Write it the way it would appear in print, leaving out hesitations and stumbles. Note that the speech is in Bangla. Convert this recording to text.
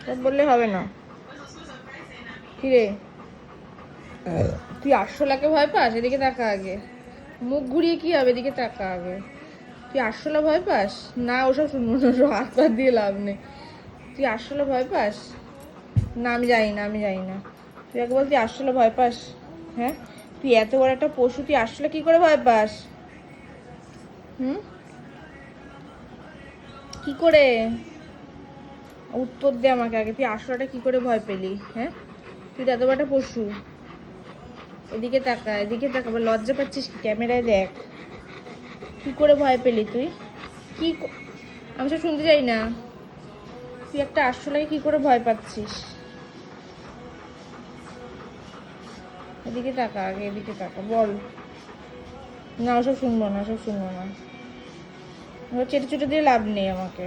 সব বললে হবে না। কিরে তুই আরশোলাকে ভয় পাস? এদিকে তাকা আগে, মুখ ঘুরিয়ে কি হবে, এদিকে তাকা আগে। তুই আরশোলা ভয় পাস? না ওসব শুনবো না, ওসব হাত পা দিয়ে লাভ নেই। তুই আরশোলা ভয় পাস? না আমি জানি না, আমি জানি না। তুই আগে বল তুই আরশোলা ভয় পাস? হ্যাঁ, তুই এত বড় একটা পশু, তুই আরশোলা কি করে ভয় পাস? হুম, কি করে? উত্তর দে আমাকে আগে, তুই আরশোলাটা কি করে ভয় পেলি? হ্যাঁ, তুই তো এত বড় একটা পশু। এদিকে তাকা, এদিকে তাকা, লজ্জা পাচ্ছিস কি? ক্যামেরায় দেখ, কি করে ভয় পেলি তুই? কি আমি সব শুনতে চাই না। তুই একটা আরশোলাকে কি করে ভয় পাচ্ছিস? এদিকে তাকা আগে, এদিকে তাকা, বল। না ওসব শুনবো না, ওসব শুনবো না। চেটে চুটে দিয়ে লাভ নেই আমাকে।